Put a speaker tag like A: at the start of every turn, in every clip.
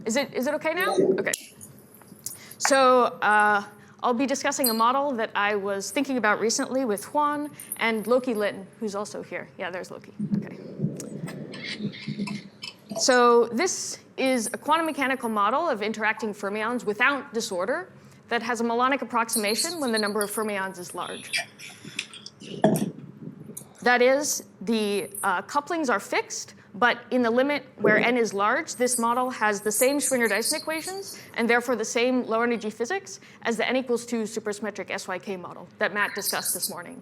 A: Is it OK now? OK. So I'll be discussing a model that I was thinking about recently with Juan and Loki Lin, who's also here. Yeah, there's Loki. OK. So this is a quantum mechanical model of interacting fermions without disorder that has a melonic approximation when the number of fermions is large. That is, the couplings are fixed, but in the limit where n is large, this model has the same Schwinger-Dyson equations and therefore the same low energy physics as the n equals 2 supersymmetric SYK model that Matt discussed this morning.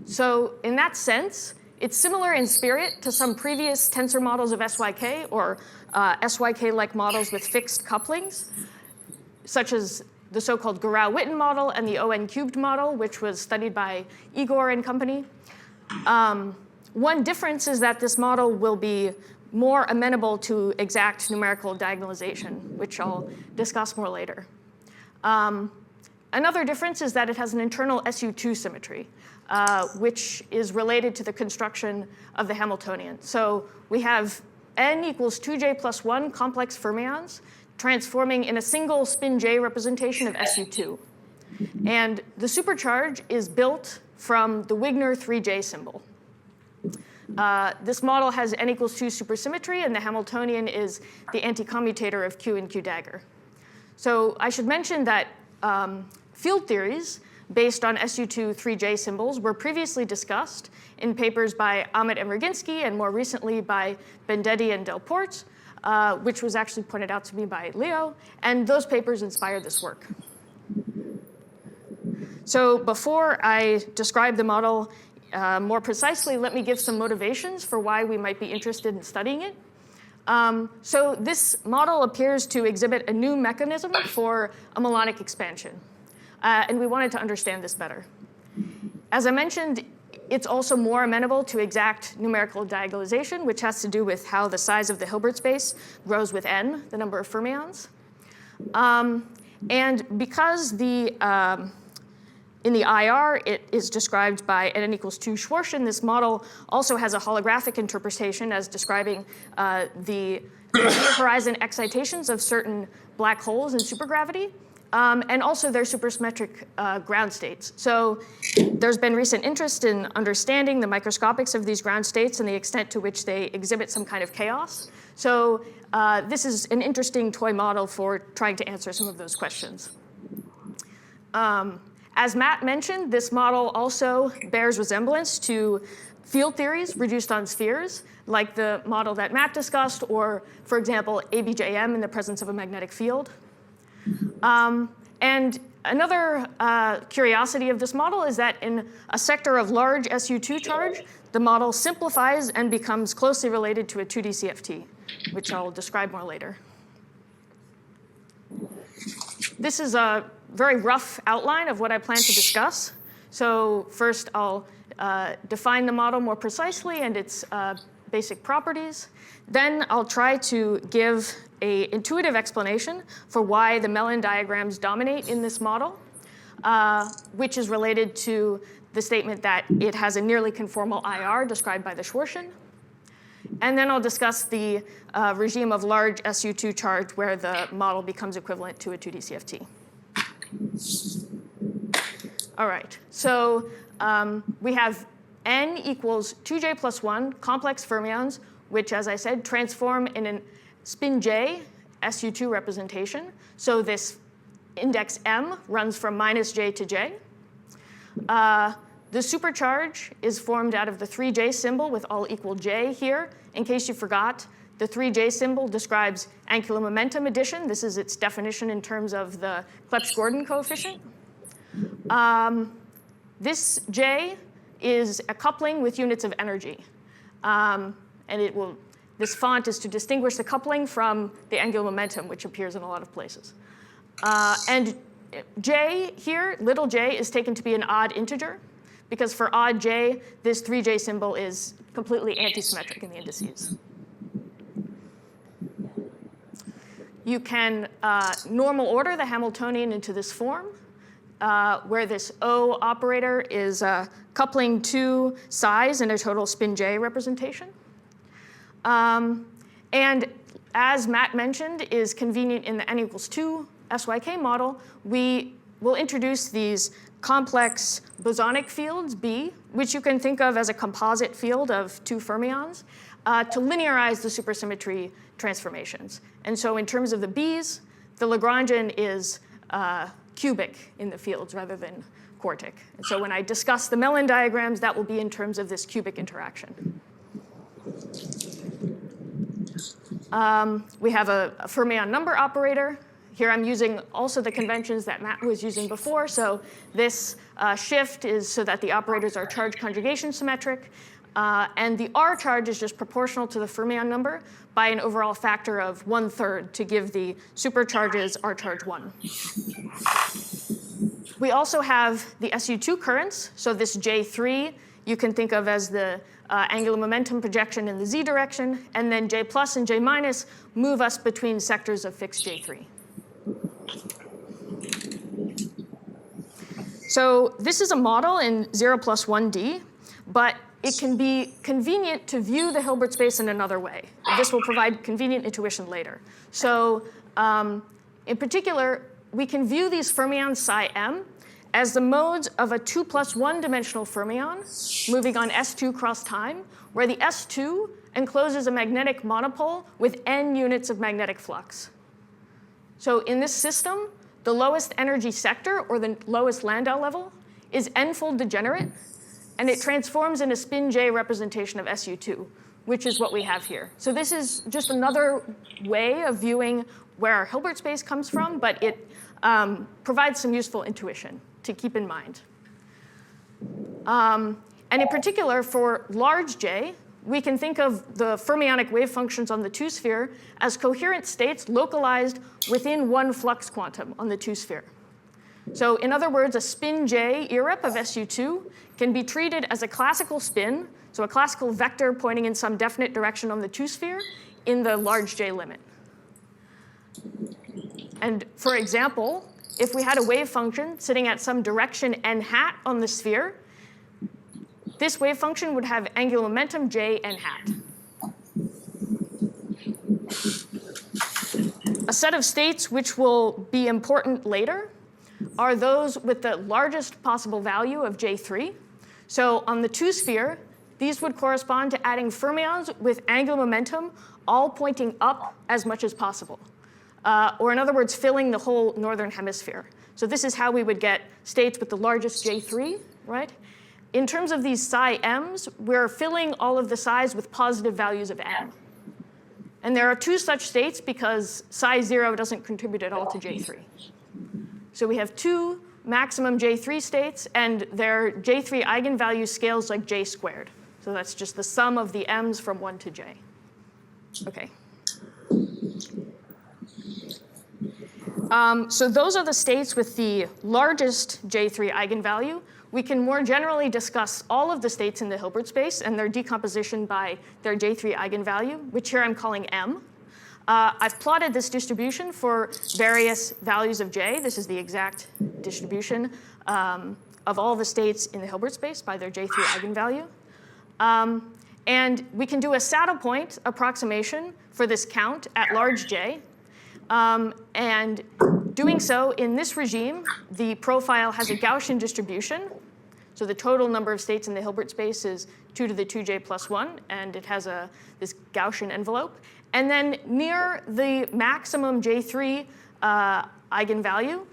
A: So in that sense, it's similar in spirit to some previous tensor models of SYK or SYK-like models with fixed couplings, such as the so-called Guerau-Witten model and the ON cubed model, which was studied by Igor and company. One difference is that this model will be more amenable to exact numerical diagonalization, which I'll discuss more later. Another difference is that it has an internal SU2 symmetry, which is related to the construction of the Hamiltonian. So we have n equals 2j plus 1 complex fermions transforming in a single spin j representation of SU2. And the supercharge is built from the Wigner 3j symbol. This model has n equals 2 supersymmetry, and the Hamiltonian is the anticommutator of Q and Q dagger. So I should mention that field theories based on SU2 3j symbols were previously discussed in papers by Amit and Roginsky, and more recently by Bendetti and Delporte, which was actually pointed out to me by Leo, and those papers inspired this work. So before I describe the model more precisely, let me give some motivations for why we might be interested in studying it. So this model appears to exhibit a new mechanism for a melonic expansion. And we wanted to understand this better. As I mentioned, it's also more amenable to exact numerical diagonalization, which has to do with how the size of the Hilbert space grows with n, the number of fermions. And because in the IR, it is described by n equals 2 Schwarzschild, this model also has a holographic interpretation as describing the horizon excitations of certain black holes in supergravity, and also their supersymmetric ground states. So there's been recent interest in understanding the microscopics of these ground states and the extent to which they exhibit some kind of chaos. So this is an interesting toy model for trying to answer some of those questions. As Matt mentioned, this model also bears resemblance to field theories reduced on spheres, like the model that Matt discussed, or, for example, ABJM in the presence of a magnetic field. And another curiosity of this model is that in a sector of large SU2 charge, the model simplifies and becomes closely related to a 2D CFT, which I'll describe more later. This is a very rough outline of what I plan to discuss. So first, I'll define the model more precisely and its basic properties. Then I'll try to give an intuitive explanation for why the Mellon diagrams dominate in this model, which is related to the statement that it has a nearly conformal IR described by the Schwarzschild. And then I'll discuss the regime of large SU2 charge where the model becomes equivalent to a 2D CFT. All right, so we have n equals 2j plus 1 complex fermions, which, as I said, transform in a spin j SU2 representation. So this index m runs from minus j to j. The supercharge is formed out of the 3j symbol with all equal j here. In case you forgot, the 3j symbol describes angular momentum addition. This is its definition in terms of the Clebsch-Gordon coefficient. This j is a coupling with units of energy. And this font is to distinguish the coupling from the angular momentum, which appears in a lot of places. And j here, little j, is taken to be an odd integer, because for odd j, this 3j symbol is completely antisymmetric in the indices. You can normal order the Hamiltonian into this form, where this O operator is coupling two psi's in a total spin j representation. And as Matt mentioned, is convenient in the n equals 2 SYK model, we will introduce these complex bosonic fields, B, which you can think of as a composite field of two fermions, to linearize the supersymmetry transformations. And so in terms of the B's, the Lagrangian is cubic in the fields rather than quartic. And so when I discuss the Mellon diagrams, that will be in terms of this cubic interaction. We have a fermion number operator. Here I'm using also the conventions that Matt was using before. So this shift is so that the operators are charge conjugation symmetric. And the R charge is just proportional to the fermion number by an overall factor of 1/3 to give the supercharges R charge 1. We also have the SU2 currents. So this J3 you can think of as the angular momentum projection in the z direction. And then J plus and J minus move us between sectors of fixed J3. So this is a model in 0 plus 1D, but it can be convenient to view the Hilbert space in another way. This will provide convenient intuition later. So in particular, we can view these fermions psi m as the modes of a 2 plus 1 dimensional fermion moving on S2 cross time, where the S2 encloses a magnetic monopole with n units of magnetic flux. So in this system, the lowest energy sector, or the lowest Landau level, is n-fold degenerate, and it transforms in a spin J representation of SU2, which is what we have here. So this is just another way of viewing where our Hilbert space comes from, but it provides some useful intuition to keep in mind. And in particular, for large J, we can think of the fermionic wave functions on the 2-sphere as coherent states localized within one flux quantum on the 2-sphere. So in other words, a spin J irrep of SU2 can be treated as a classical spin, so a classical vector pointing in some definite direction on the 2-sphere in the large J limit. And for example, if we had a wave function sitting at some direction n hat on the sphere, this wave function would have angular momentum J n hat. A set of states which will be important later are those with the largest possible value of J3. So on the 2-sphere, these would correspond to adding fermions with angular momentum all pointing up as much as possible. Or in other words, filling the whole northern hemisphere. So this is how we would get states with the largest J3, right? In terms of these psi m's, we're filling all of the psi's with positive values of m. And there are two such states because psi 0 doesn't contribute at all to J3. So we have two maximum J3 states, and their J3 eigenvalue scales like J squared. So that's just the sum of the m's from 1 to J. OK. So those are the states with the largest J3 eigenvalue. We can more generally discuss all of the states in the Hilbert space and their decomposition by their J3 eigenvalue, which here I'm calling M. I've plotted this distribution for various values of J. This is the exact distribution of all the states in the Hilbert space by their J3 eigenvalue. And we can do a saddle point approximation for this count at large J. And doing so in this regime, the profile has a Gaussian distribution. So the total number of states in the Hilbert space is 2 to the 2J plus 1, and it has this Gaussian envelope. And then near the maximum J3 eigenvalue,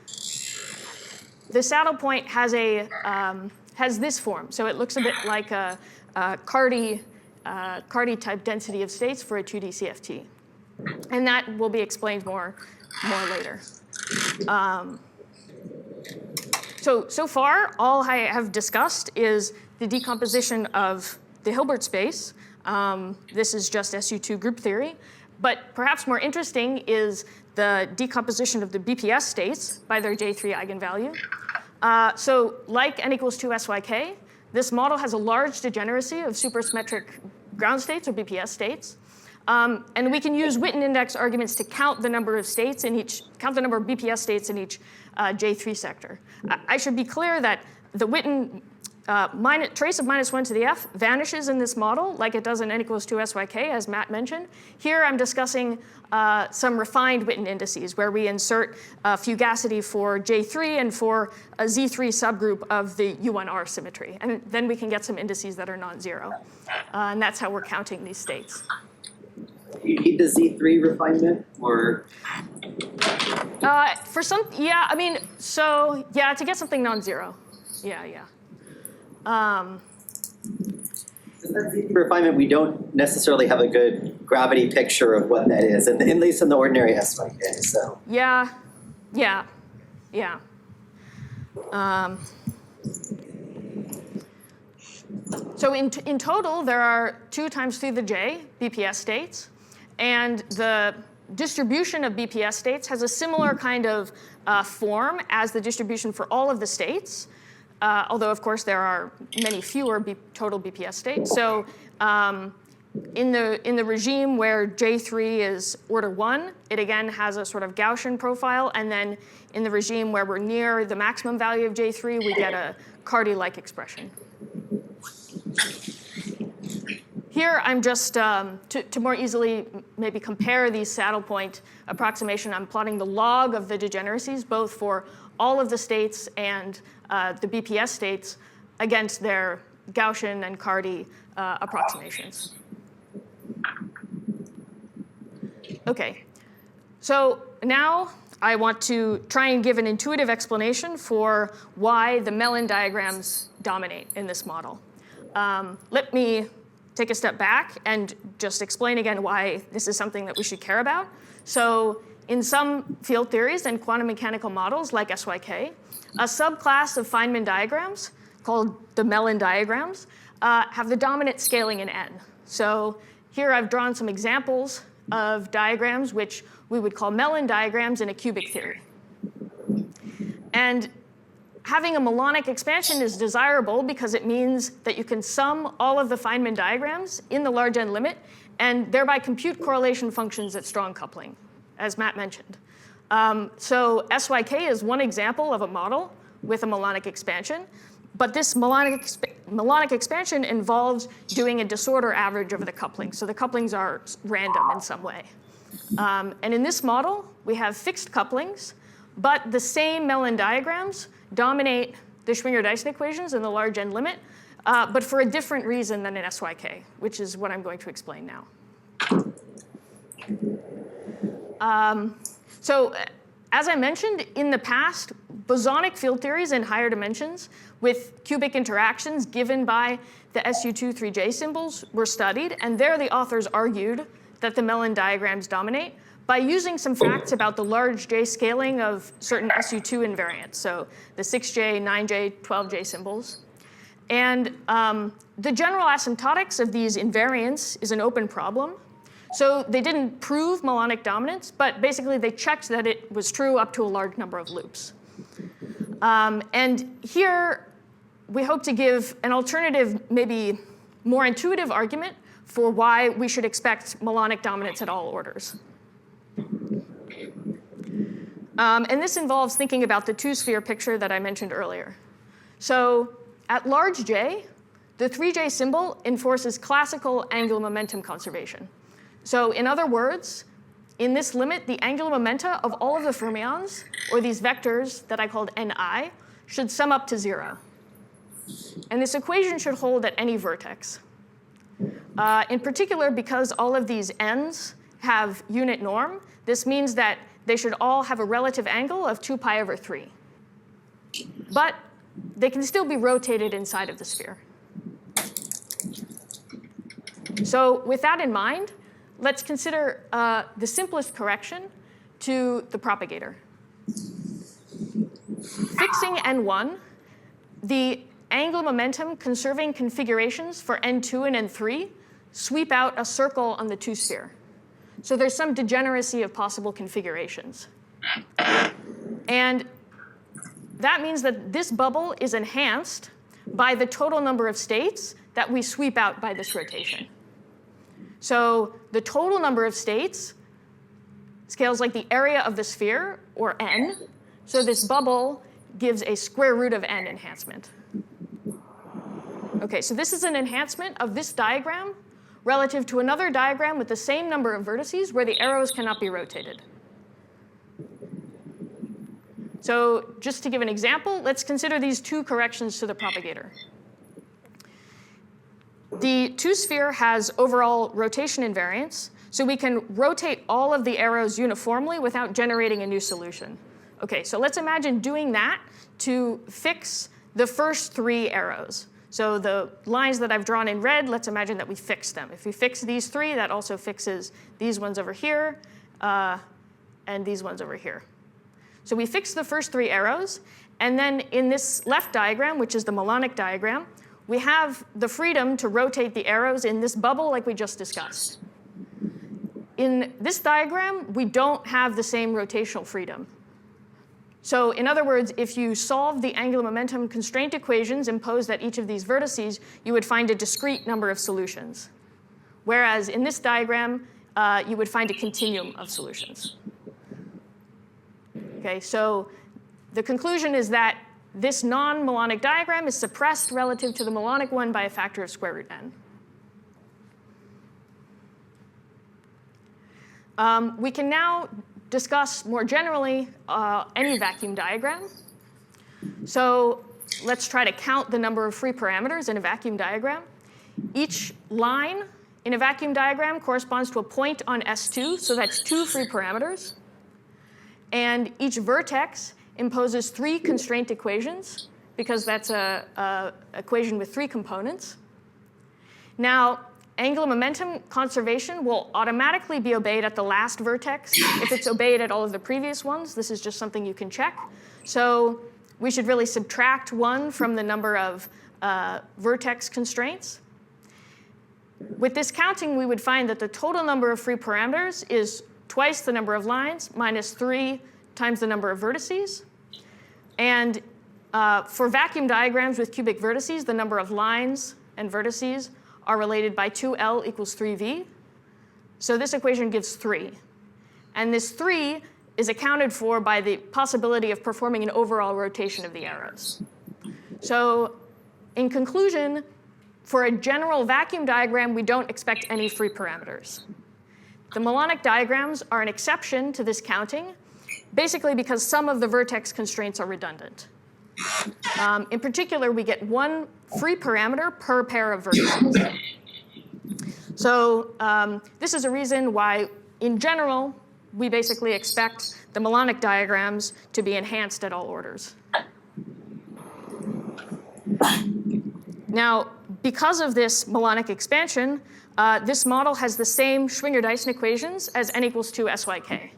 A: the saddle point has this form. So it looks a bit like a Carty-type density of states for a 2D CFT. And that will be explained more later. So far, all I have discussed is the decomposition of the Hilbert space. This is just SU2 group theory. But perhaps more interesting is the decomposition of the BPS states by their J3 eigenvalue. So like n equals 2 SYK, this model has a large degeneracy of supersymmetric ground states or BPS states. And we can use Witten index arguments to count the number of states in count the number of BPS states in each J3 sector. I should be clear that the Witten trace of -1 to the f vanishes in this model like it does in n equals 2 syk, as Matt mentioned. Here I'm discussing some refined Witten indices where we insert fugacity for J3 and for a Z3 subgroup of the U1R symmetry. And then we can get some indices that are non-zero. And that's how we're counting these states.
B: You need the Z3 refinement, or?
A: For some, yeah, I mean, so yeah, to get something non-zero. Yeah.
B: That Z3 refinement, we don't necessarily have a good gravity picture of what that is, at least in the ordinary SYK. So.
A: Yeah. So in total, there are 2 times 3 to the j BPS states, and the distribution of BPS states has a similar kind of form as the distribution for all of the states. Although, of course, there are many fewer total BPS states. So in the regime where J3 is order 1, it again has a sort of Gaussian profile. And then in the regime where we're near the maximum value of J3, we get a Cardy-like expression. Here, I'm just, to more easily maybe compare these saddle point approximation, I'm plotting the log of the degeneracies, both for all of the states and the BPS states against their Gaussian and Cardy approximations. OK, so now I want to try and give an intuitive explanation for why the melon diagrams dominate in this model. Let me take a step back and just explain again why this is something that we should care about. So in some field theories and quantum mechanical models like SYK, a subclass of Feynman diagrams called the melon diagrams have the dominant scaling in n. So here I've drawn some examples of diagrams which we would call melon diagrams in a cubic theory. And having a melonic expansion is desirable because it means that you can sum all of the Feynman diagrams in the large n limit and thereby compute correlation functions at strong coupling, as Matt mentioned. So SYK is one example of a model with a melonic expansion. But this melonic expansion involves doing a disorder average over the coupling. So the couplings are random in some way. And in this model, we have fixed couplings. But the same melon diagrams dominate the Schwinger-Dyson equations in the large n limit, but for a different reason than in SYK, which is what I'm going to explain now. So as I mentioned, in the past, bosonic field theories in higher dimensions with cubic interactions given by the SU2 3J symbols were studied. And there the authors argued that the melon diagrams dominate by using some facts about the large J scaling of certain SU2 invariants, so the 6J, 9J, 12J symbols. And the general asymptotics of these invariants is an open problem. So they didn't prove melonic dominance, but basically they checked that it was true up to a large number of loops. And here we hope to give an alternative, maybe more intuitive argument for why we should expect melonic dominance at all orders. And this involves thinking about the two-sphere picture that I mentioned earlier. So at large J, the 3J symbol enforces classical angular momentum conservation. So in other words, in this limit, the angular momenta of all of the fermions, or these vectors that I called Ni, should sum up to 0. And this equation should hold at any vertex. In particular, because all of these n's have unit norm, this means that they should all have a relative angle of 2 pi over 3. But they can still be rotated inside of the sphere. So with that in mind, let's consider the simplest correction to the propagator. Fixing n1, the angular momentum conserving configurations for n2 and n3 sweep out a circle on the two-sphere. So there's some degeneracy of possible configurations. And that means that this bubble is enhanced by the total number of states that we sweep out by this rotation. So the total number of states scales like the area of the sphere, or n. So this bubble gives a square root of n enhancement. Okay, so this is an enhancement of this diagram relative to another diagram with the same number of vertices where the arrows cannot be rotated. So just to give an example, let's consider these two corrections to the propagator. The two-sphere has overall rotation invariance, so we can rotate all of the arrows uniformly without generating a new solution. Okay, so let's imagine doing that to fix the first three arrows. So the lines that I've drawn in red, let's imagine that we fix them. If we fix these three, that also fixes these ones over here and these ones over here. So we fix the first three arrows, and then in this left diagram, which is the melonic diagram, we have the freedom to rotate the arrows in this bubble like we just discussed. In this diagram, we don't have the same rotational freedom. So in other words, if you solve the angular momentum constraint equations imposed at each of these vertices, you would find a discrete number of solutions. Whereas in this diagram, you would find a continuum of solutions. Okay, so the conclusion is that this non-melonic diagram is suppressed relative to the melonic one by a factor of square root n. We can now discuss more generally any vacuum diagram. So let's try to count the number of free parameters in a vacuum diagram. Each line in a vacuum diagram corresponds to a point on S2, so that's 2 free parameters. And each vertex imposes 3 constraint equations, because that's an equation with 3 components. Now, angular momentum conservation will automatically be obeyed at the last vertex if it's obeyed at all of the previous ones. This is just something you can check. So we should really subtract 1 from the number of vertex constraints. With this counting, we would find that the total number of free parameters is twice the number of lines minus 3 times the number of vertices. And for vacuum diagrams with cubic vertices, the number of lines and vertices are related by 2L equals 3V. So this equation gives 3. And this 3 is accounted for by the possibility of performing an overall rotation of the arrows. So in conclusion, for a general vacuum diagram, we don't expect any free parameters. The melonic diagrams are an exception to this counting, basically because some of the vertex constraints are redundant. In particular, we get 1 free parameter per pair of vertices. So this is a reason why, in general, we basically expect the melonic diagrams to be enhanced at all orders. Now, because of this melonic expansion, this model has the same Schwinger-Dyson equations as n equals 2 SYK.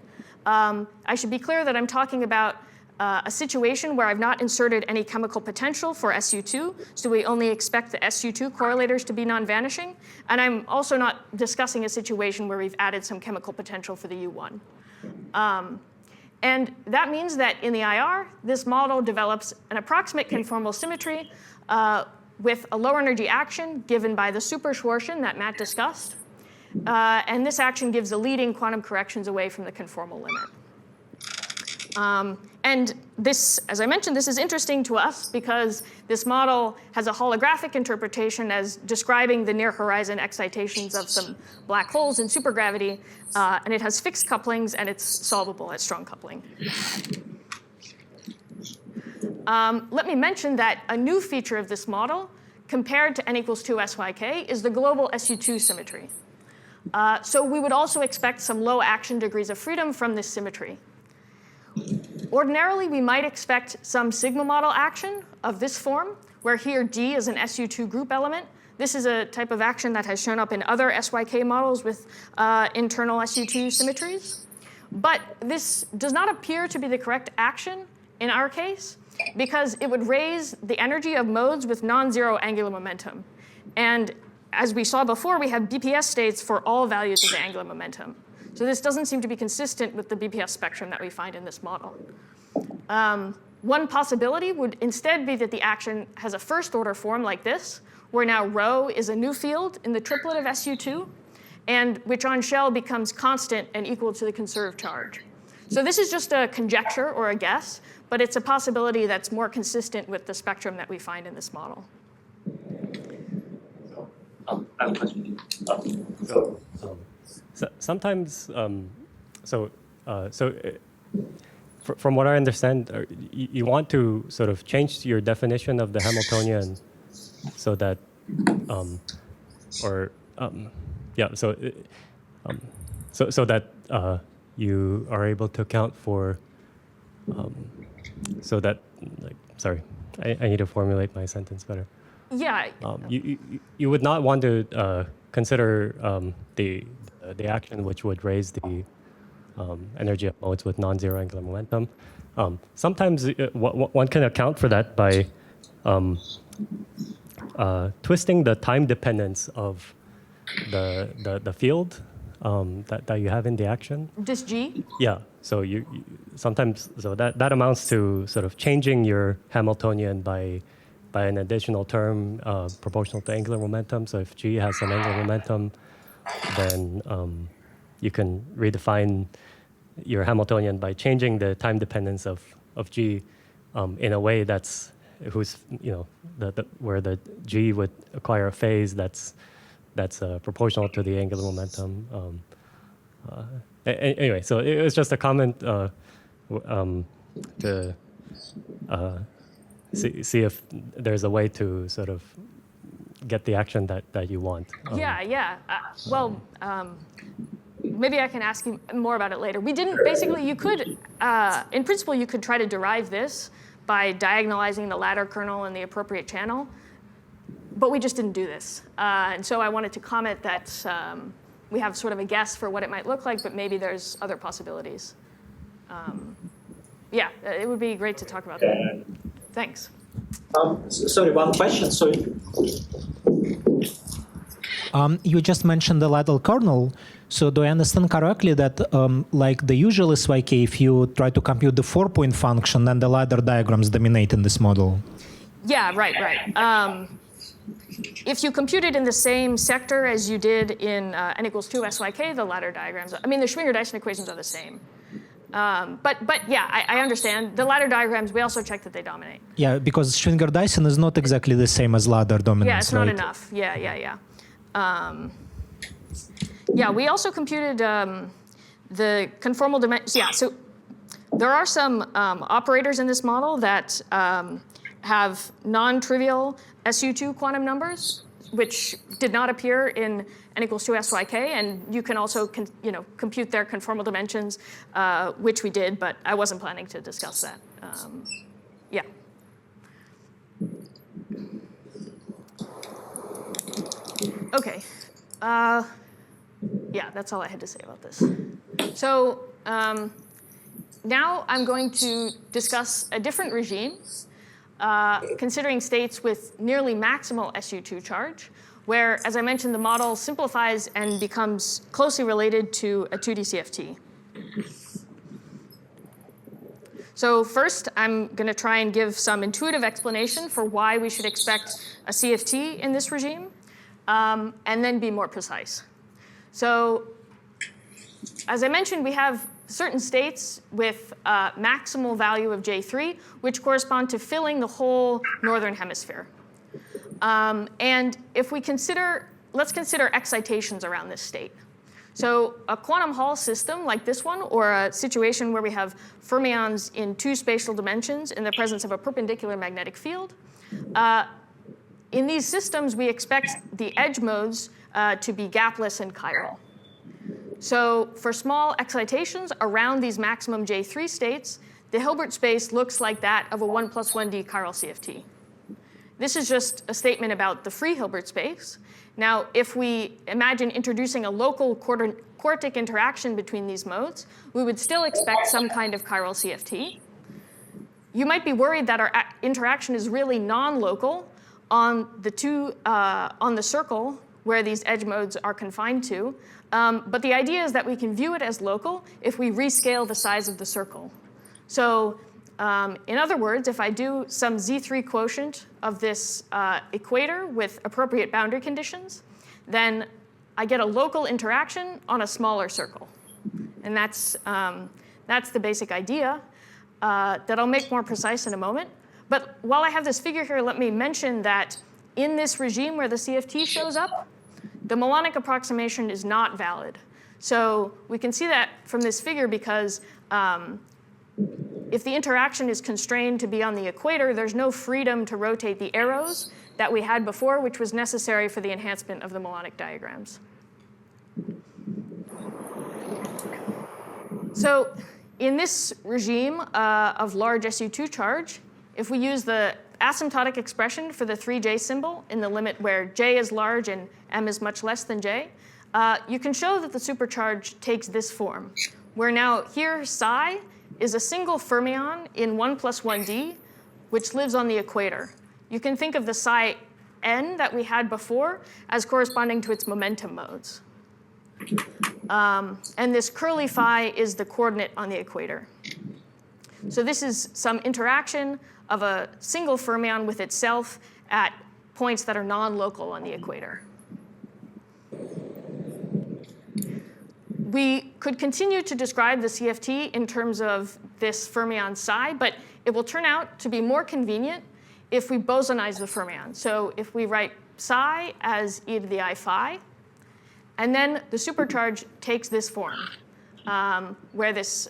A: I should be clear that I'm talking about a situation where I've not inserted any chemical potential for SU2, so we only expect the SU2 correlators to be non-vanishing. And I'm also not discussing a situation where we've added some chemical potential for the U1. And that means that in the IR, this model develops an approximate conformal symmetry with a lower energy action given by the super Schwarzschild that Matt discussed. And this action gives the leading quantum corrections away from the conformal limit. And this, as I mentioned, this is interesting to us because this model has a holographic interpretation as describing the near-horizon excitations of some black holes in supergravity, and it has fixed couplings, and it's solvable at strong coupling. Let me mention that a new feature of this model, compared to n equals 2 SYK, is the global SU2 symmetry. So we would also expect some low action degrees of freedom from this symmetry. Ordinarily, we might expect some sigma model action of this form, where here D is an SU2 group element. This is a type of action that has shown up in other SYK models with internal SU2 symmetries. But this does not appear to be the correct action in our case, because it would raise the energy of modes with non-zero angular momentum. And as we saw before, we have BPS states for all values of the angular momentum. So this doesn't seem to be consistent with the BPS spectrum that we find in this model. One possibility would instead be that the action has a first-order form like this, where now rho is a new field in the triplet of SU2, and which on shell becomes constant and equal to the conserved charge. So this is just a conjecture or a guess, but it's a possibility that's more consistent with the spectrum that we find in this model.
C: I have a question.
D: Sometimes, from what I understand, you want to sort of change your definition of the Hamiltonian so that, so that you are able to account for, so that, like, sorry, I need to formulate my sentence better.
A: Yeah.
D: You would not want to consider the action which would raise the energy of modes with non-zero angular momentum. Sometimes one can account for that by twisting the time dependence of the field that you have in the action.
A: This G?
D: Yeah. So you sometimes that amounts to sort of changing your Hamiltonian by an additional term proportional to angular momentum. So if G has an angular momentum, then you can redefine your Hamiltonian by changing the time dependence of G in a way that's where the G would acquire a phase that's proportional to the angular momentum. Anyway, so it was just a comment to see if there's a way to sort of get the action that you want.
A: Yeah. Maybe I can ask you more about it later. We didn't, basically, you could, in principle, you could try to derive this by diagonalizing the ladder kernel in the appropriate channel, but we just didn't do this. And so I wanted to comment that we have sort of a guess for what it might look like, but maybe there's other possibilities. Yeah, it would be great to talk about that. Thanks.
C: Sorry, one question.
E: You just mentioned the ladder kernel. So do I understand correctly that like the usual SYK, if you try to compute the 4-point function, then the ladder diagrams dominate in this model?
A: Yeah, right. If you compute it in the same sector as you did in n equals 2 SYK, the ladder diagrams, I mean, the Schwinger-Dyson equations are the same. But yeah, I understand. The ladder diagrams, we also check that they dominate.
E: Yeah, because Schwinger-Dyson is not exactly the same as ladder dominance,
A: yeah, it's not enough. Yeah. Yeah, we also computed the conformal dimensions. Yeah, so there are some operators in this model that have non-trivial SU2 quantum numbers, which did not appear in n equals 2 SYK, and you can also compute their conformal dimensions, which we did, but I wasn't planning to discuss that. Yeah. Okay. Yeah, that's all I had to say about this. So now I'm going to discuss a different regime, considering states with nearly maximal SU2 charge, where, as I mentioned, the model simplifies and becomes closely related to a 2D CFT. So first, I'm going to try and give some intuitive explanation for why we should expect a CFT in this regime, and then be more precise. So as I mentioned, we have certain states with maximal value of J3, which correspond to filling the whole northern hemisphere. And if we let's consider excitations around this state. So a quantum Hall system like this one, or a situation where we have fermions in 2 spatial dimensions in the presence of a perpendicular magnetic field, in these systems, we expect the edge modes to be gapless and chiral. So for small excitations around these maximum J3 states, the Hilbert space looks like that of a 1 + 1D chiral CFT. This is just a statement about the free Hilbert space. Now, if we imagine introducing a local quartic interaction between these modes, we would still expect some kind of chiral CFT. You might be worried that our interaction is really non-local on the circle where these edge modes are confined to. But the idea is that we can view it as local if we rescale the size of the circle. So in other words, if I do some Z3 quotient of this equator with appropriate boundary conditions, then I get a local interaction on a smaller circle. And that's the basic idea that I'll make more precise in a moment. But while I have this figure here, let me mention that in this regime where the CFT shows up, the melonic approximation is not valid. So we can see that from this figure because if the interaction is constrained to be on the equator, there's no freedom to rotate the arrows that we had before, which was necessary for the enhancement of the melonic diagrams. So in this regime of large SU2 charge, if we use the asymptotic expression for the 3J symbol in the limit where J is large and M is much less than J, you can show that the supercharge takes this form, where now here psi is a single fermion in 1 plus 1d, which lives on the equator. You can think of the psi n that we had before as corresponding to its momentum modes. And this curly phi is the coordinate on the equator. So this is some interaction of a single fermion with itself at points that are non-local on the equator. We could continue to describe the CFT in terms of this fermion psi, but it will turn out to be more convenient if we bosonize the fermion. So if we write psi as e to the I phi, and then the supercharge takes this form, where this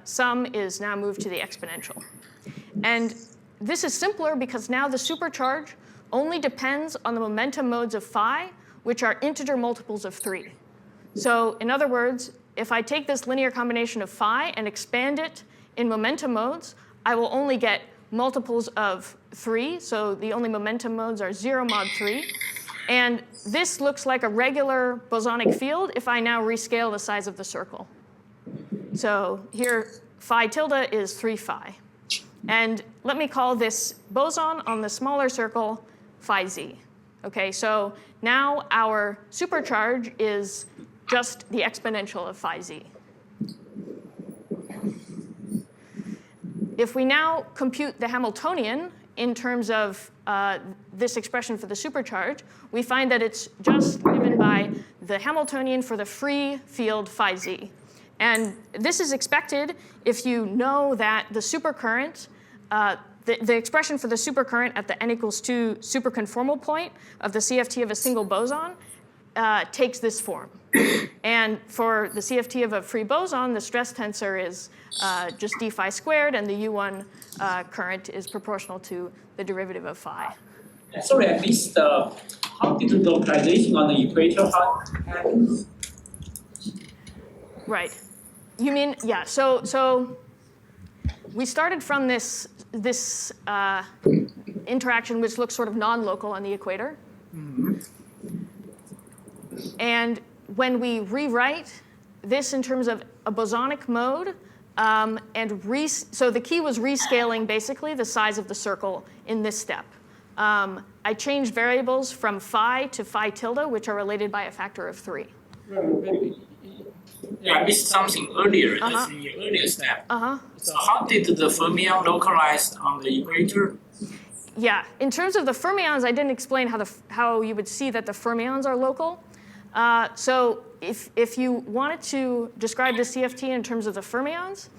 A: sum is now moved to the exponential. And this is simpler because now the supercharge only depends on the momentum modes of phi, which are integer multiples of 3. So in other words, if I take this linear combination of phi and expand it in momentum modes, I will only get multiples of 3. So the only momentum modes are 0 mod 3. And this looks like a regular bosonic field if I now rescale the size of the circle. So here, phi tilde is 3 phi. And let me call this boson on the smaller circle phi z. Okay, so now our supercharge is just the exponential of phi z. If we now compute the Hamiltonian in terms of this expression for the supercharge, we find that it's just given by the Hamiltonian for the free field phi z. And this is expected if you know that the supercurrent, the expression for the supercurrent at the n equals 2 superconformal point of the CFT of a single boson takes this form. And for the CFT of a free boson, the stress tensor is just d phi squared, and the U1 current is proportional to the derivative of phi.
C: Sorry, I missed how did the localization on the equator happen?
A: Right. You mean, yeah, so we started from this interaction which looks sort of non-local on the equator. Mm-hmm. And when we rewrite this in terms of a bosonic mode, so the key was rescaling basically the size of the circle in this step. I changed variables from phi to phi tilde, which are related by a factor of 3.
F: Yeah, I missed something earlier, that's in the earlier step. So how did the fermion localize on the equator?
A: Yeah, in terms of the fermions, I didn't explain how you would see that the fermions are local. So if you wanted to describe the CFT in terms of the fermions,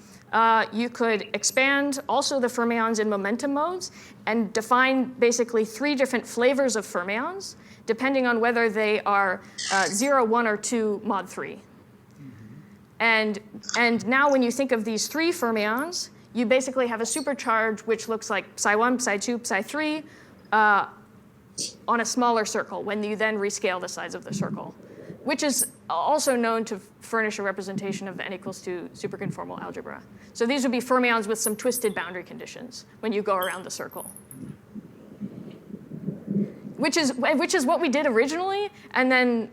A: you could expand also the fermions in momentum modes and define basically 3 different flavors of fermions, depending on whether they are 0, 1, or 2 mod 3. And now when you think of these 3 fermions, you basically have a supercharge which looks like psi 1, psi 2, psi 3 on a smaller circle when you then rescale the size of the circle, which is also known to furnish a representation of the n equals 2 superconformal algebra. So these would be fermions with some twisted boundary conditions when you go around the circle, which is what we did originally, and then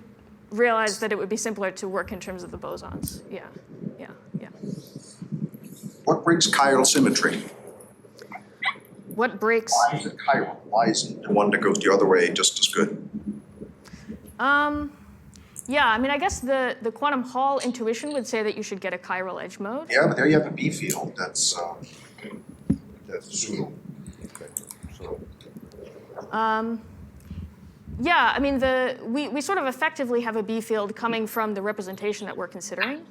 A: realized that it would be simpler to work in terms of the bosons. Yeah.
G: What breaks chiral symmetry?
A: What breaks?
G: Why is it chiral? Why isn't the one that goes the other way just as good?
A: Yeah, I mean, I guess the quantum Hall intuition would say that you should get a chiral edge mode.
G: Yeah, but there you have a B field that's pseudo. Okay. So.
A: Yeah, I mean, we sort of effectively have a B field coming from the representation that we're considering.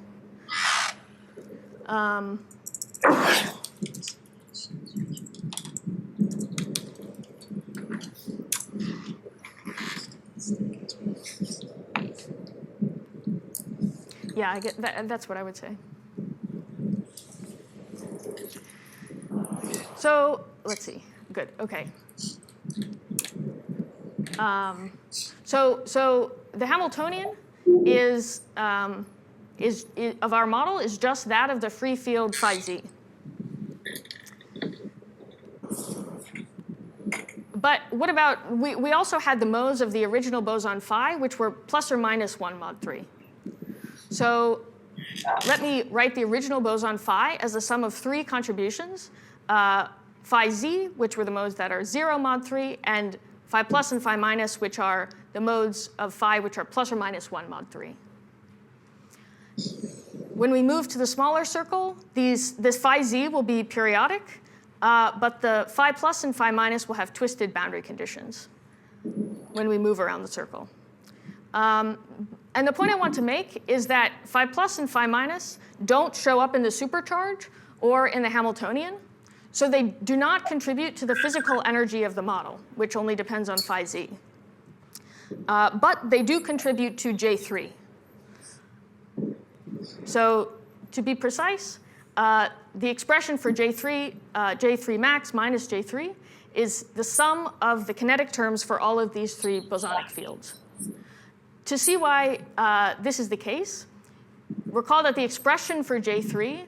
A: Yeah, I get that, that's what I would say. So let's see. Good. Okay. So the Hamiltonian is of our model is just that of the free field phi z. But what about, we also had the modes of the original boson phi, which were plus or minus 1 mod 3. So let me write the original boson phi as the sum of 3 contributions, phi z, which were the modes that are 0 mod 3, and phi plus and phi minus, which are the modes of phi which are plus or minus 1 mod 3. When we move to the smaller circle, this phi z will be periodic, but the phi plus and phi minus will have twisted boundary conditions when we move around the circle. And the point I want to make is that phi plus and phi minus don't show up in the supercharge or in the Hamiltonian, so they do not contribute to the physical energy of the model, which only depends on phi z. But they do contribute to J3. So to be precise, the expression for J3 max minus J3 is the sum of the kinetic terms for all of these 3 bosonic fields. To see why this is the case, recall that the expression for J3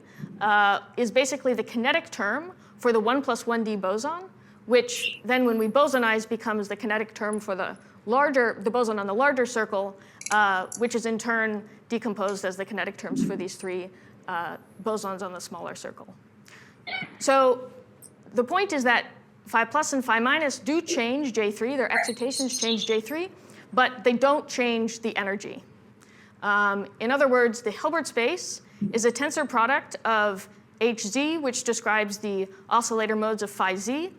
A: is basically the kinetic term for the 1 plus 1d boson, which then when we bosonize becomes the kinetic term for the boson on the larger circle, which is in turn decomposed as the kinetic terms for these 3 bosons on the smaller circle. So the point is that phi plus and phi minus do change J3, their excitations change J3, but they don't change the energy. In other words, the Hilbert space is a tensor product of Hz, which describes the oscillator modes of phi z,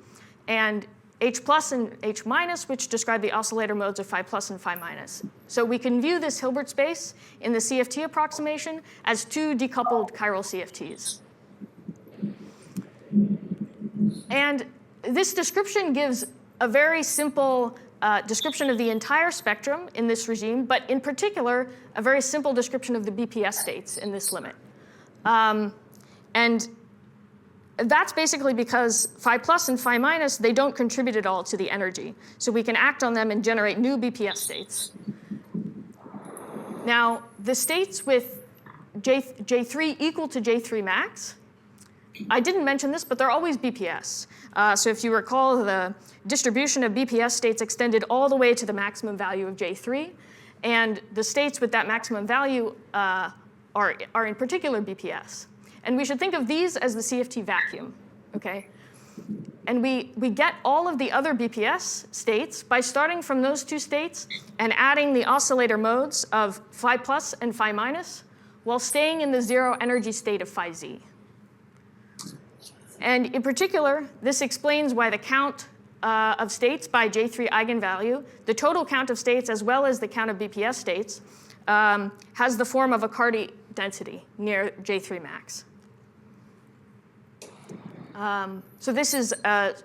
A: and H plus and H minus, which describe the oscillator modes of phi plus and phi minus. So we can view this Hilbert space in the CFT approximation as 2 decoupled chiral CFTs. And this description gives a very simple description of the entire spectrum in this regime, but in particular, a very simple description of the BPS states in this limit. And that's basically because phi plus and phi minus, they don't contribute at all to the energy. So we can act on them and generate new BPS states. Now, the states with J3 equal to J3 max, I didn't mention this, but they're always BPS. So if you recall, the distribution of BPS states extended all the way to the maximum value of J3. And the states with that maximum value are in particular BPS. And we should think of these as the CFT vacuum, okay? And we get all of the other BPS states by starting from those 2 states and adding the oscillator modes of phi plus and phi minus while staying in the 0 energy state of phi z. And in particular, this explains why the count of states by J3 eigenvalue, the total count of states as well as the count of BPS states, has the form of a Carty density near J3 max. So this is a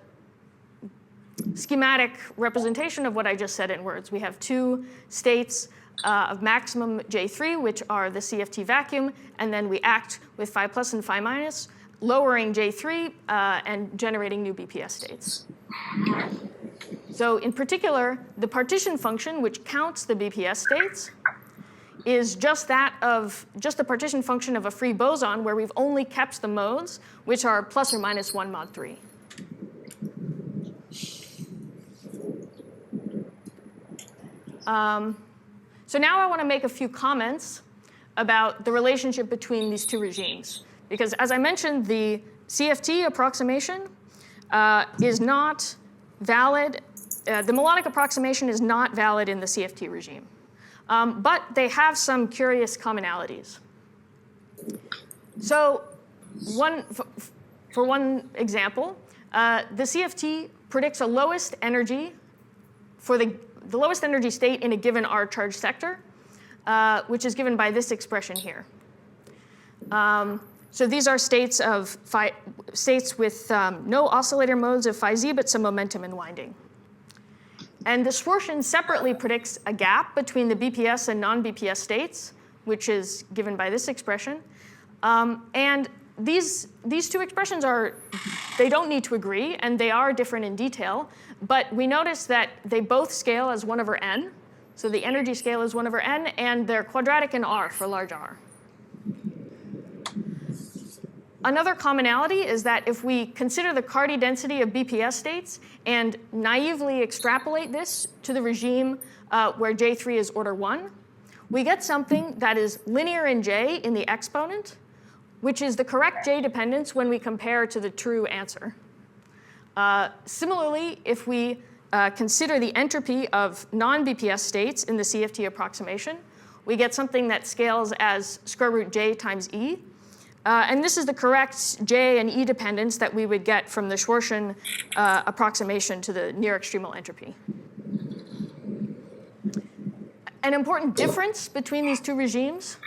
A: schematic representation of what I just said in words. We have 2 states of maximum J3, which are the CFT vacuum, and then we act with phi plus and phi minus, lowering J3 and generating new BPS states. So in particular, the partition function, which counts the BPS states, is just the partition function of a free boson where we've only kept the modes, which are plus or minus 1 mod 3. So now I want to make a few comments about the relationship between these 2 regimes. Because as I mentioned, the CFT approximation is not valid. The melonic approximation is not valid in the CFT regime. But they have some curious commonalities. So for one example, the CFT predicts a lowest energy for the lowest energy state in a given R charge sector, which is given by this expression here. So these are states with no oscillator modes of phi z, but some momentum and winding. And the Schwarzschild separately predicts a gap between the BPS and non-BPS states, which is given by this expression. And these two expressions they don't need to agree, and they are different in detail, but we notice that they both scale as 1 over n. So the energy scale is 1 over n, and they're quadratic in R for large R. Another commonality is that if we consider the Carty density of BPS states and naively extrapolate this to the regime where J3 is order 1, we get something that is linear in J in the exponent, which is the correct J dependence when we compare to the true answer. Similarly, if we consider the entropy of non-BPS states in the CFT approximation, we get something that scales as square root J times E. And this is the correct J and E dependence that we would get from the Schwarzschild approximation to the near extremal entropy. An important difference between these two regimes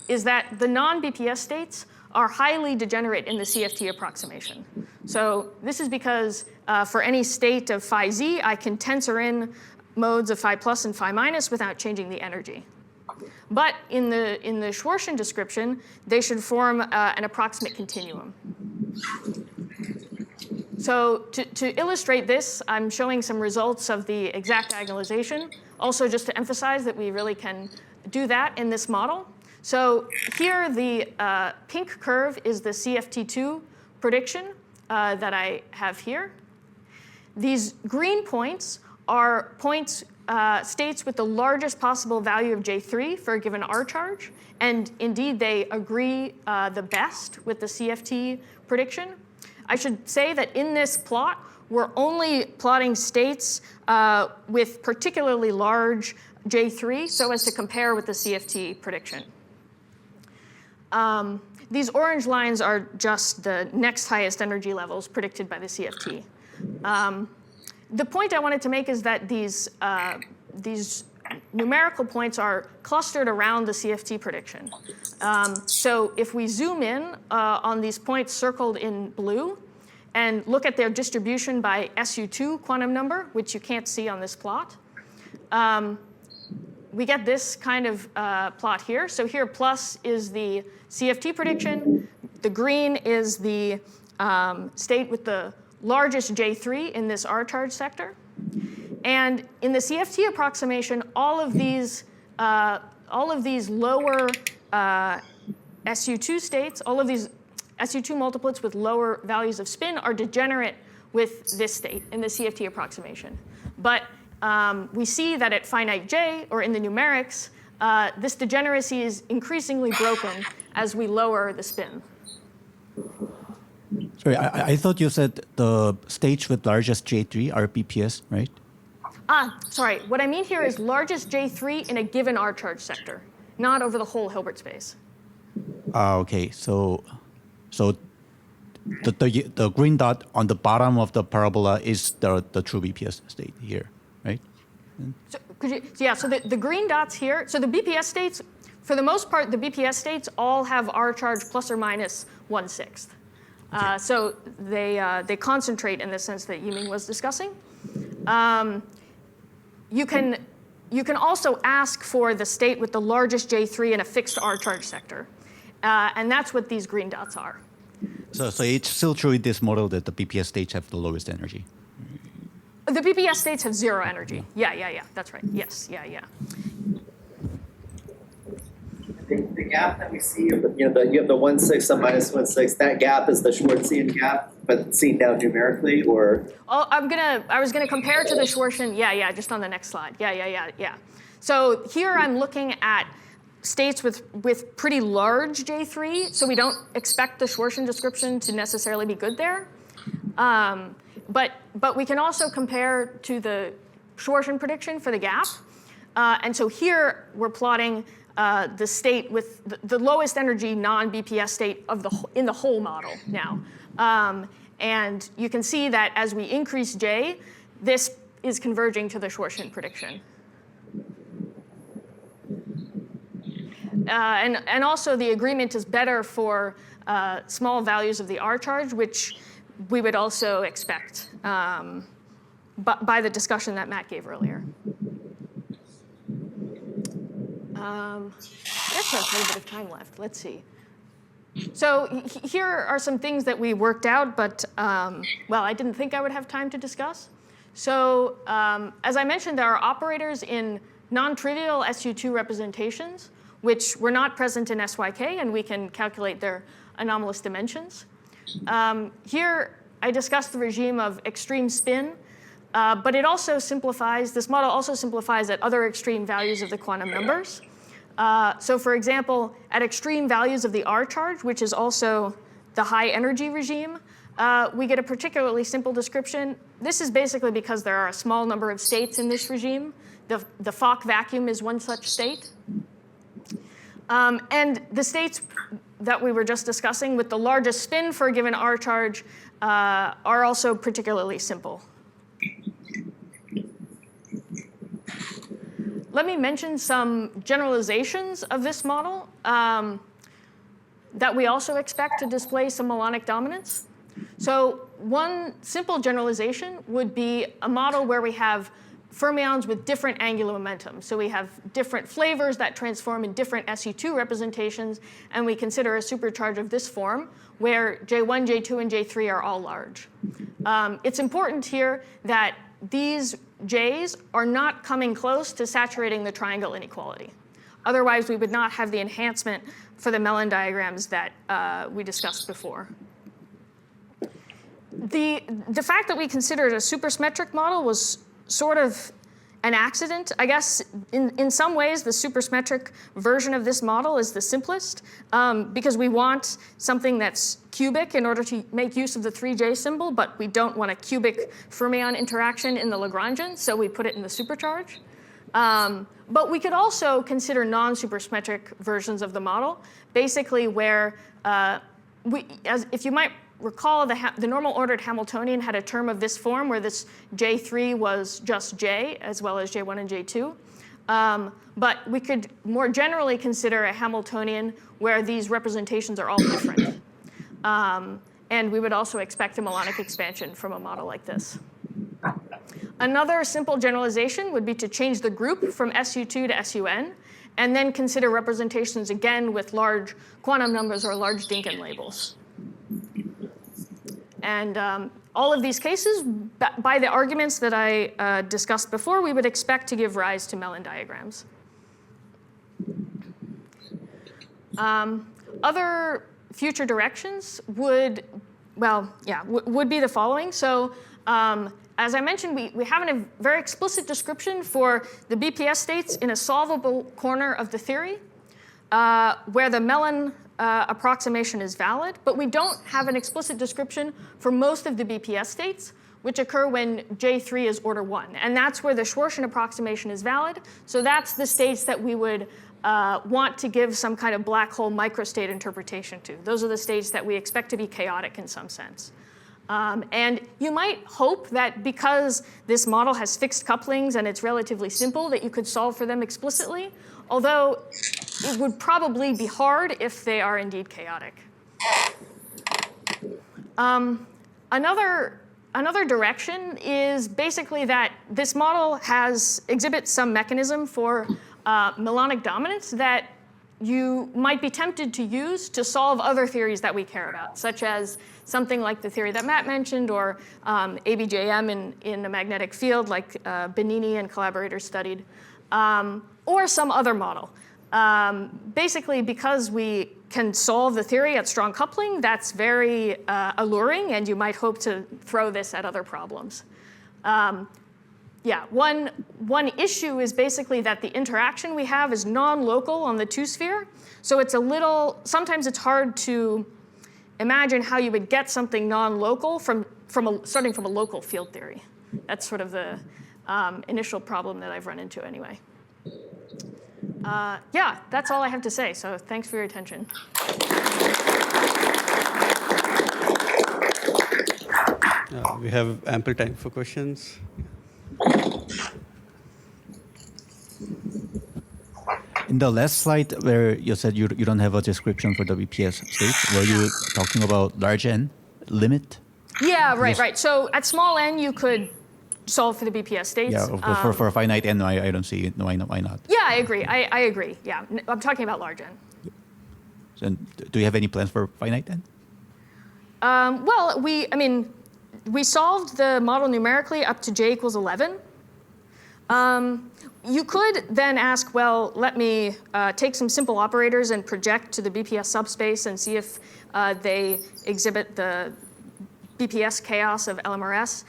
A: is that the non-BPS states are highly degenerate in the CFT approximation. So this is because for any state of phi z, I can tensor in modes of phi plus and phi minus without changing the energy. But in the Schwarzschild description, they should form an approximate continuum. So to illustrate this, I'm showing some results of the exact diagonalization, also just to emphasize that we really can do that in this model. So here, the pink curve is the CFT2 prediction that I have here. These green points are states with the largest possible value of J3 for a given R charge. And indeed, they agree the best with the CFT prediction. I should say that in this plot, we're only plotting states with particularly large J3 so as to compare with the CFT prediction. These orange lines are just the next highest energy levels predicted by the CFT. The point I wanted to make is that these numerical points are clustered around the CFT prediction. So if we zoom in on these points circled in blue and look at their distribution by SU2 quantum number, which you can't see on this plot, we get this kind of plot here. So here plus is the CFT prediction. The green is the state with the largest J3 in this R charge sector. And in the CFT approximation, all of these lower SU2 states, all of these SU2 multiplets with lower values of spin are degenerate with this state in the CFT approximation. But we see that at finite J, or in the numerics, this degeneracy is increasingly broken as we lower the spin.
H: Sorry, I thought you said the states with largest J3 are BPS, right?
A: Sorry. What I mean here is largest J3 in a given R charge sector, not over the whole Hilbert space.
H: Okay. So the green dot on the bottom of the parabola is the true BPS state here, right?
A: So so the green dots here, so the BPS states, for the most part, the BPS states all have R charge plus or minus 1/6. So they concentrate in the sense that Yiming was discussing. You can also ask for the state with the largest J3 in a fixed R charge sector. And that's what these green dots are.
H: So it's still true in this model that the BPS states have the lowest energy.
A: The BPS states have 0 energy. Yeah. That's right. Yes. Yeah.
B: The gap that we see, you have the 1/6 and minus 1/6. That gap is the Schwarzian gap, but seen now numerically, or?
A: Oh, I was gonna compare it to the Schwarzschild. Yeah. Just on the next slide. Yeah. So here I'm looking at states with pretty large J3, so we don't expect the Schwarzschild description to necessarily be good there. But we can also compare to the Schwarzschild prediction for the gap. And so here we're plotting the state with the lowest energy non-BPS state in the whole model now. And you can see that as we increase J, this is converging to the Schwarzschild prediction. And also the agreement is better for small values of the R charge, which we would also expect by the discussion that Matt gave earlier. We actually have quite a bit of time left. Let's see. So here are some things that we worked out, but, well, I didn't think I would have time to discuss. So as I mentioned, there are operators in non-trivial SU2 representations, which were not present in SYK, and we can calculate their anomalous dimensions. Here, I discussed the regime of extreme spin, but it also simplifies, this model also simplifies at other extreme values of the quantum numbers. So for example, at extreme values of the R charge, which is also the high energy regime, we get a particularly simple description. This is basically because there are a small number of states in this regime. The Fock vacuum is one such state. And the states that we were just discussing with the largest spin for a given R charge are also particularly simple. Let me mention some generalizations of this model that we also expect to display some melonic dominance. So one simple generalization would be a model where we have fermions with different angular momentum. So we have different flavors that transform in different SU2 representations, and we consider a supercharge of this form, where J1, J2, and J3 are all large. It's important here that these J's are not coming close to saturating the triangle inequality. Otherwise, we would not have the enhancement for the melon diagrams that we discussed before. The fact that we considered a supersymmetric model was sort of an accident. I guess in some ways, the supersymmetric version of this model is the simplest because we want something that's cubic in order to make use of the 3J symbol, but we don't want a cubic fermion interaction in the Lagrangian, so we put it in the supercharge. But we could also consider non-supersymmetric versions of the model, basically where, if you might recall, the normal ordered Hamiltonian had a term of this form where this J3 was just J, as well as J1 and J2. But we could more generally consider a Hamiltonian where these representations are all different. And we would also expect a melonic expansion from a model like this. Another simple generalization would be to change the group from SU2 to SUN, and then consider representations again with large quantum numbers or large Dinkin labels. And all of these cases, by the arguments that I discussed before, we would expect to give rise to melon diagrams. Other future directions would be the following. So as I mentioned, we have a very explicit description for the BPS states in a solvable corner of the theory where the melon approximation is valid, but we don't have an explicit description for most of the BPS states, which occur when J3 is order 1. And that's where the Schwarzschild approximation is valid. So that's the states that we would want to give some kind of black hole microstate interpretation to. Those are the states that we expect to be chaotic in some sense. And you might hope that because this model has fixed couplings and it's relatively simple, that you could solve for them explicitly, although it would probably be hard if they are indeed chaotic. Another direction is basically that this model exhibits some mechanism for melonic dominance that you might be tempted to use to solve other theories that we care about, such as something like the theory that Matt mentioned, or ABJM in a magnetic field like Benini and collaborators studied, or some other model. Basically, because we can solve the theory at strong coupling, that's very alluring, and you might hope to throw this at other problems. One issue is basically that the interaction we have is non-local on the two-sphere, so sometimes it's hard to imagine how you would get something non-local starting from a local field theory. That's sort of the initial problem that I've run into anyway. That's all I have to say, so thanks for your attention.
I: We have ample time for questions.
H: In the last slide where you said you don't have a description for the BPS state, were you talking about large N limit?
A: Yeah, right. So at small n, you could solve for the BPS states.
H: Yeah, of course, for a finite n, I don't see it. No, why not?
A: Yeah, I agree. I agree. Yeah, I'm talking about large n.
H: So, do you have any plans for finite n?
A: Well, we solved the model numerically up to j equals 11. You could then ask, well, let me take some simple operators and project to the BPS subspace and see if they exhibit the BPS chaos of LMRS.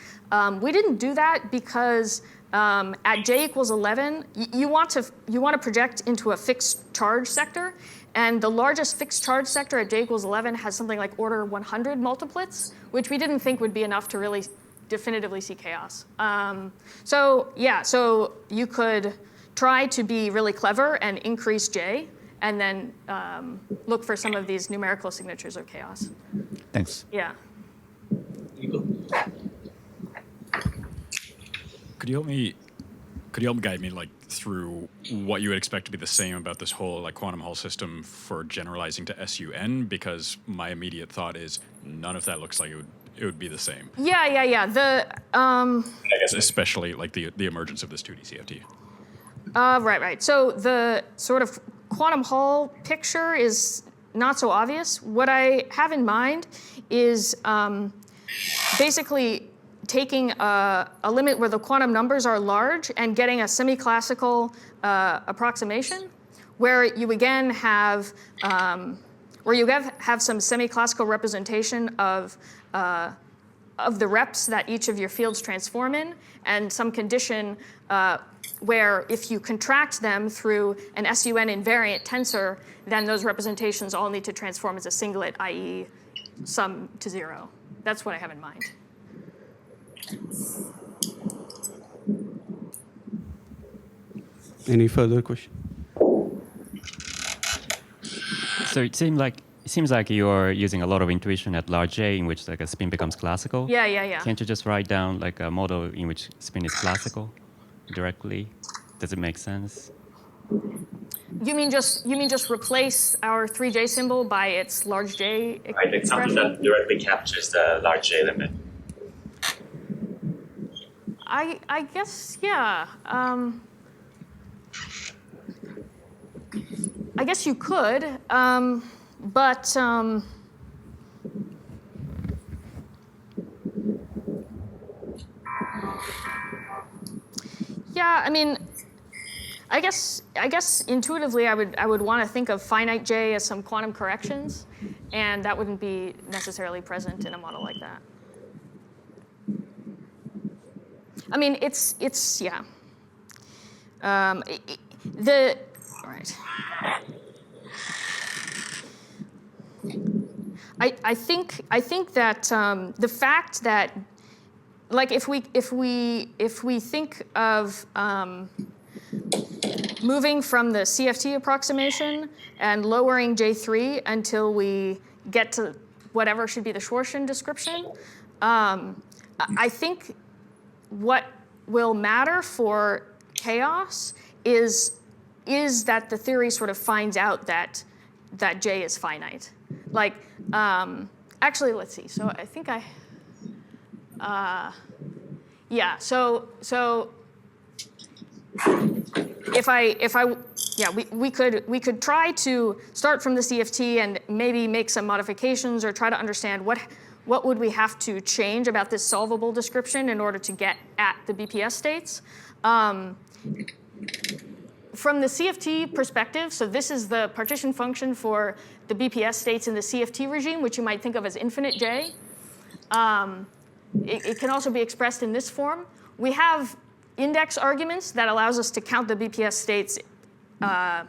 A: We didn't do that because at j equals 11, you want to project into a fixed charge sector, and the largest fixed charge sector at j equals 11 has something like order 100 multiplets, which we didn't think would be enough to really definitively see chaos. So you could try to be really clever and increase j, and then look for some of these numerical signatures of chaos.
H: Thanks.
A: Yeah.
J: Could you help guide me through what you would expect to be the same about this whole quantum Hall system for generalizing to SUN? Because my immediate thought is none of that looks like it would be the same.
A: Yeah.
J: I guess especially the emergence of this 2D CFT.
A: Right. So the sort of quantum Hall picture is not so obvious. What I have in mind is basically taking a limit where the quantum numbers are large and getting a semi-classical approximation, where you again have some semi-classical representation of the reps that each of your fields transform in, and some condition where if you contract them through an SUN invariant tensor, then those representations all need to transform as a singlet, i.e. sum to 0. That's what I have in mind.
I: Any further question?
K: So it seems like you're using a lot of intuition at large J in which a spin becomes classical.
A: Yeah.
K: Can't you just write down a model in which spin is classical directly? Does it make sense?
A: You mean just replace our 3J symbol by its large J expression?
L: Right, it's something that directly captures the large J limit.
A: I guess, yeah. I guess you could, but yeah, I guess intuitively I would want to think of finite J as some quantum corrections, and that wouldn't be necessarily present in a model like that. It's yeah. Right. I think that the fact that if we think of moving from the CFT approximation and lowering J3 until we get to whatever should be the Schwarzschild description, I think what will matter for chaos is that the theory sort of finds out that J is finite. Actually, let's see. So I think So we could try to start from the CFT and maybe make some modifications or try to understand what would we have to change about this solvable description in order to get at the BPS states. From the CFT perspective, so this is the partition function for the BPS states in the CFT regime, which you might think of as infinite J. It can also be expressed in this form. We have index arguments that allows us to count the BPS states at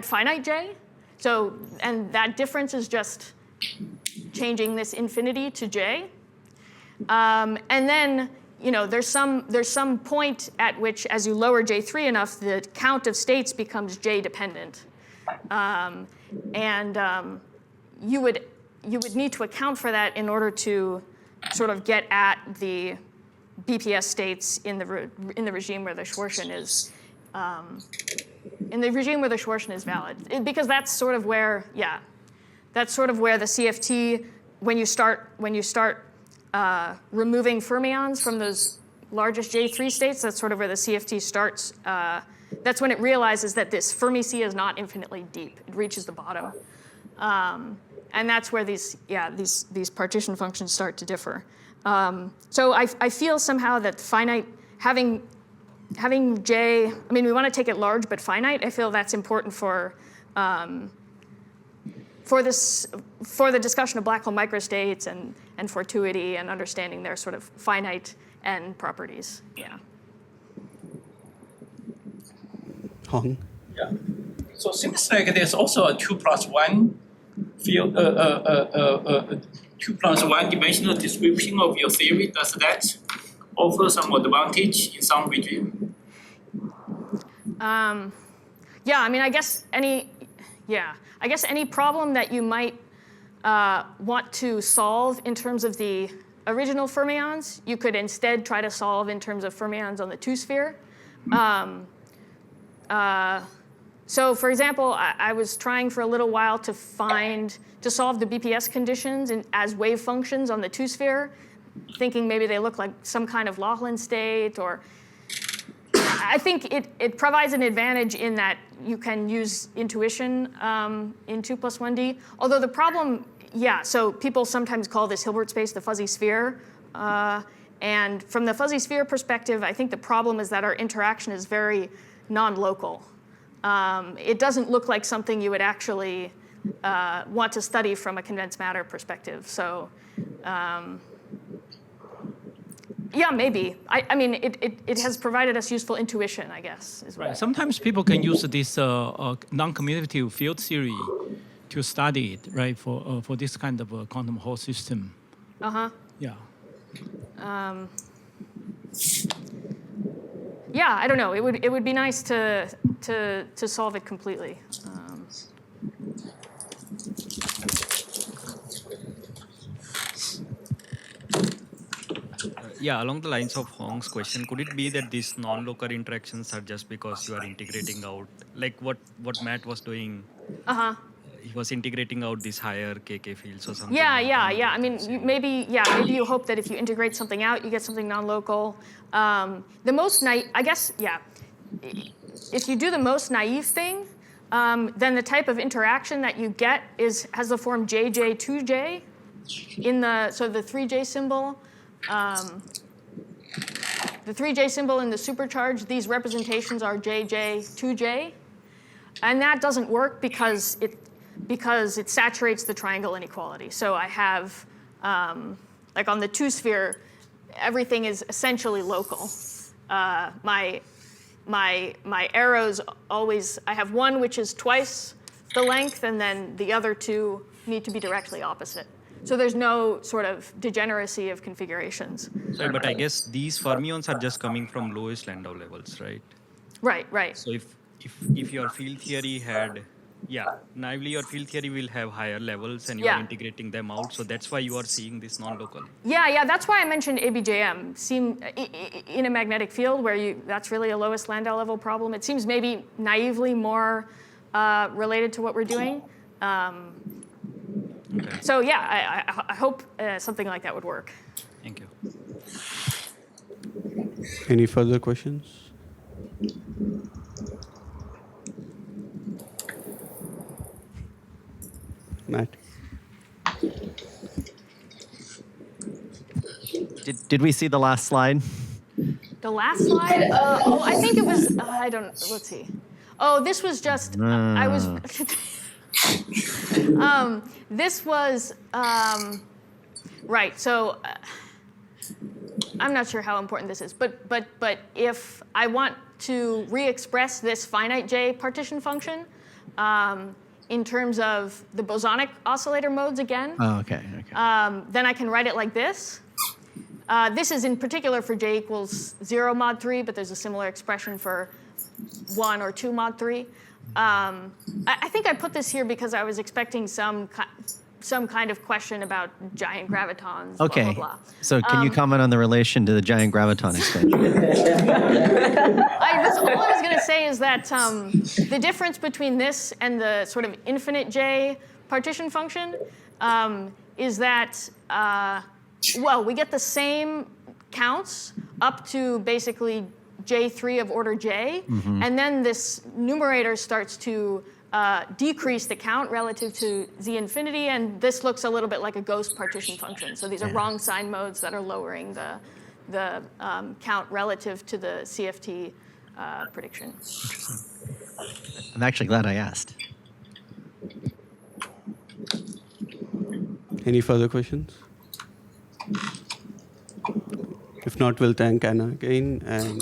A: finite J. So, and that difference is just changing this infinity to J. And then, there's some point at which, as you lower J3 enough, the count of states becomes J dependent. You would need to account for that in order to sort of get at the BPS states in the regime where the Schwarzschild is valid, because that's sort of where the CFT, when you start removing fermions from those largest J3 states, that's sort of where the CFT starts, that's when it realizes that this Fermi sea is not infinitely deep. It reaches the bottom. And that's where these partition functions start to differ. So I feel somehow that finite, having J, I mean, we want to take it large but finite. I feel that's important for the discussion of black hole microstates and fortuity and understanding their sort of finite end properties. Yeah.
I: Hong?
F: Yeah. So seems like there's also a 2+1 field, 2+1 dimensional description of your theory. Does that offer some advantage in some regime?
A: Yeah, I mean, I guess any problem that you might want to solve in terms of the original fermions, you could instead try to solve in terms of fermions on the two-sphere. So for example, I was trying for a little while to solve the BPS conditions as wave functions on the two-sphere, thinking maybe they look like some kind of Laughlin state, or I think it provides an advantage in that you can use intuition in 2+1D. Although the problem, so people sometimes call this Hilbert space the fuzzy sphere. And from the fuzzy sphere perspective, I think the problem is that our interaction is very non-local. It doesn't look like something you would actually want to study from a condensed matter perspective. So yeah, maybe. I mean, it has provided us useful intuition, I guess.
M: Right. Sometimes people can use this non-commutative field theory to study it, right, for this kind of a quantum Hall system. Yeah.
A: Yeah, I don't know. It would be nice to solve it completely.
N: Yeah, along the lines of Hong's question, could it be that these non-local interactions are just because you are integrating out, like what Matt was doing? He was integrating out these higher KK fields or something.
A: Yeah. I mean, maybe you hope that if you integrate something out, you get something non-local. The most naive, I guess, if you do the most naive thing, then the type of interaction that you get has the form JJ2J so the 3J symbol. The 3J symbol in the supercharge, these representations are JJ2J. And that doesn't work because it saturates the triangle inequality. So I have, like on the two-sphere, everything is essentially local. My arrows always, I have one which is twice the length, and then the other two need to be directly opposite. So there's no sort of degeneracy of configurations.
N: Sorry, but I guess these fermions are just coming from lowest Landau levels, right?
A: Right.
N: So if your field theory had, naively your field theory will have higher levels and you are integrating them out. So that's why you are seeing this non-local.
A: Yeah, that's why I mentioned ABJM. In a magnetic field where that's really a lowest Landau level problem. It seems maybe naively more related to what we're doing.
N: Okay.
A: So yeah, I hope something like that would work.
N: Thank you.
I: Any further questions? Matt?
B: Did we see the last slide?
A: The last slide? I think it was, let's see. Oh, this was just, I was, this was, right, so I'm not sure how important this is, but if I want to re-express this finite J partition function in terms of the bosonic oscillator modes again, then I can write it like this. This is in particular for J equals 0 mod 3, but there's a similar expression for 1 or 2 mod 3. I think I put this here because I was expecting some kind of question about giant gravitons, blah, blah, blah.
B: So can you comment on the relation to the giant graviton extension?
A: All I was going to say is that the difference between this and the sort of infinite J partition function is that, we get the same counts up to basically J3 of order J, and then this numerator starts to decrease the count relative to Z infinity, and this looks a little bit like a ghost partition function. So these are wrong sign modes that are lowering the count relative to the CFT prediction.
B: I'm actually glad I asked.
I: Any further questions? If not, we'll thank Anna again and.